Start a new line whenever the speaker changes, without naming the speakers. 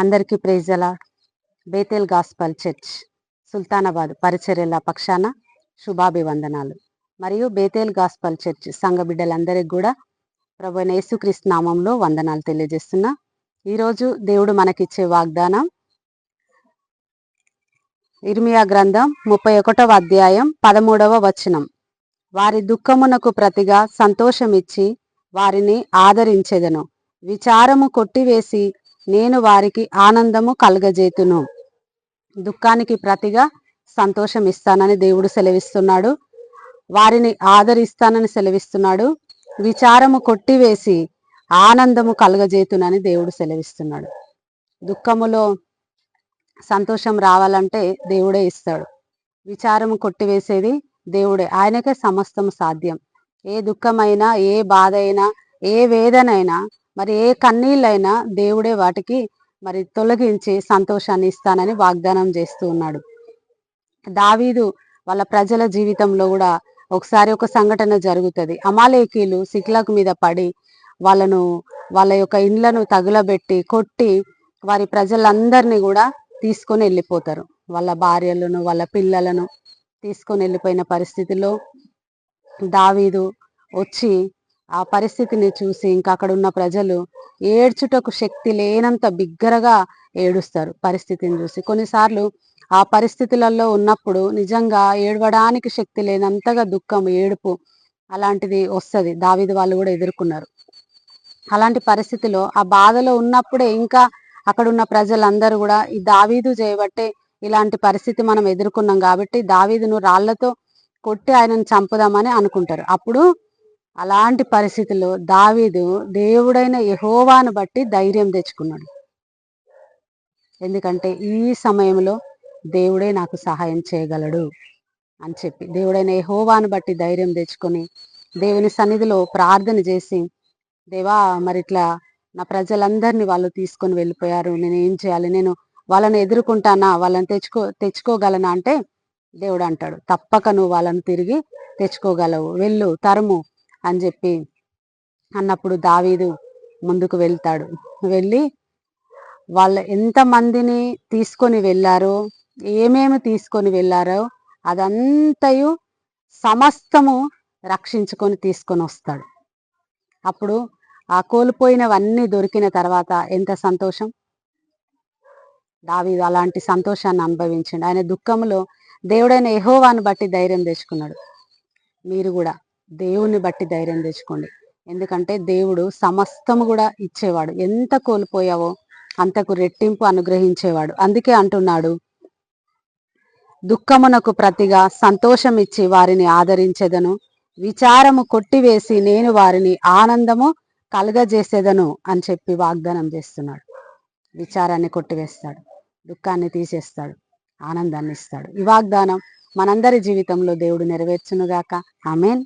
అందరికీ praise the Lord. Bethel gospel church Sultanabad పరిచర్యల పక్షాన శుభాభివందనాలు. మరియు బేతేల్ గాస్పల్ చర్చ్ సంఘ బిడ్డలందరికీ కూడా ప్రభువైన యేసుక్రీస్తు నామంలో వందనాలు తెలియజేస్తున్నా. ఈరోజు దేవుడు మనకిచ్చే వాగ్దానం ఇర్మియా గ్రంథం 31వ అధ్యాయం 13వ వచనం. వారి దుఃఖమునకు ప్రతిగా సంతోషమిచ్చి వారిని ఆదరించెదను, విచారము కొట్టివేసి నేను వారికి ఆనందము కలగజేతును. దుఃఖానికి ప్రతిగా సంతోషం ఇస్తానని దేవుడు సెలవిస్తున్నాడు. వారిని ఆదరిస్తానని సెలవిస్తున్నాడు. విచారము కొట్టివేసి ఆనందము కలగజేతునని దేవుడు సెలవిస్తున్నాడు. దుఃఖములో సంతోషం రావాలంటే దేవుడే ఇస్తాడు. విచారము కొట్టివేసేది దేవుడే. ఆయనకే సమస్తము సాధ్యం. ఏ దుఃఖమైనా, ఏ బాధ అయినా, ఏ వేదనైనా, మరి ఏ కన్నీళ్ళైనా దేవుడే వాటికి మరి తొలగించి సంతోషాన్ని ఇస్తానని వాగ్దానం చేస్తూ ఉన్నాడు. దావీదు వాళ్ళ ప్రజల జీవితంలో కూడా ఒకసారి ఒక సంఘటన జరుగుతుంది. అమాలేకీలు సిక్లగ్ మీద పడి వాళ్ళ యొక్క ఇండ్లను తగులబెట్టి కొట్టి వారి ప్రజలందరినీ కూడా తీసుకొని వెళ్ళిపోతారు. వాళ్ళ భార్యలను, వాళ్ళ పిల్లలను తీసుకొని వెళ్ళిపోయిన పరిస్థితిలో దావీదు వచ్చి ఆ పరిస్థితిని చూసి ఇంకా అక్కడ ఉన్న ప్రజలు ఏడ్చుటకు శక్తి లేనంత బిగ్గరగా ఏడుస్తారు పరిస్థితిని చూసి. కొన్నిసార్లు ఆ పరిస్థితులలో ఉన్నప్పుడు నిజంగా ఏడవడానికి శక్తి లేనంతగా దుఃఖం, ఏడుపు అలాంటిది వస్తుంది. దావీదు వాళ్ళు కూడా ఎదుర్కొన్నారు. అలాంటి పరిస్థితిలో ఆ బాధలో ఉన్నప్పుడే ఇంకా అక్కడ ఉన్న ప్రజలందరూ కూడా ఈ దావీదు చేయబట్టే ఇలాంటి పరిస్థితి మనం ఎదుర్కొన్నాం కాబట్టి దావీదును రాళ్లతో కొట్టి ఆయనను చంపుదామని అనుకుంటారు. అప్పుడు అలాంటి పరిస్థితుల్లో దావీదు దేవుడైన యెహోవాను బట్టి ధైర్యం తెచ్చుకున్నాడు. ఎందుకంటే ఈ సమయంలో దేవుడే నాకు సహాయం చేయగలడు అని చెప్పి దేవుడైన యెహోవాను బట్టి ధైర్యం తెచ్చుకొని దేవుని సన్నిధిలో ప్రార్థన చేసి, దేవా మరి ఇట్లా నా ప్రజలందరినీ వాళ్ళు తీసుకొని వెళ్ళిపోయారు, నేను ఏం చేయాలి, నేను వాళ్ళని ఎదుర్కొంటానా, వాళ్ళని తెచ్చుకోగలనా అంటే దేవుడు అంటాడు, తప్పక నువ్వు వాళ్ళని తిరిగి తెచ్చుకోగలవు, వెళ్ళు, తరుము అని చెప్పి అన్నప్పుడు దావీదు ముందుకు వెళ్తాడు. వెళ్ళి వాళ్ళు ఎంతమందిని తీసుకొని వెళ్ళారో, ఏమేమి తీసుకొని వెళ్ళారో అదంతయు సమస్తము రక్షించుకొని తీసుకొని వస్తాడు. అప్పుడు ఆ కోల్పోయినవన్నీ దొరికిన తర్వాత ఎంత సంతోషం. దావీదు అలాంటి సంతోషాన్ని అనుభవించండి. ఆయన దుఃఖంలో దేవుడైన యెహోవాను బట్టి ధైర్యం తెచ్చుకున్నాడు. మీరు కూడా దేవుని బట్టి ధైర్యం తెచ్చుకోండి. ఎందుకంటే దేవుడు సమస్తము కూడా ఇచ్చేవాడు. ఎంత కోల్పోయావో అంతకు రెట్టింపు అనుగ్రహించేవాడు. అందుకే అంటున్నాడు, దుఃఖమునకు ప్రతిగా సంతోషం ఇచ్చి వారిని ఆదరించెదను, విచారము కొట్టివేసి నేను వారిని ఆనందము కలగజేసేదను అని చెప్పి వాగ్దానం చేస్తున్నాడు. విచారాన్ని కొట్టివేస్తాడు, దుఃఖాన్ని తీసేస్తాడు, ఆనందాన్ని ఇస్తాడు. ఈ వాగ్దానం మనందరి జీవితంలో దేవుడు నెరవేర్చునుగాక. ఆమేన్.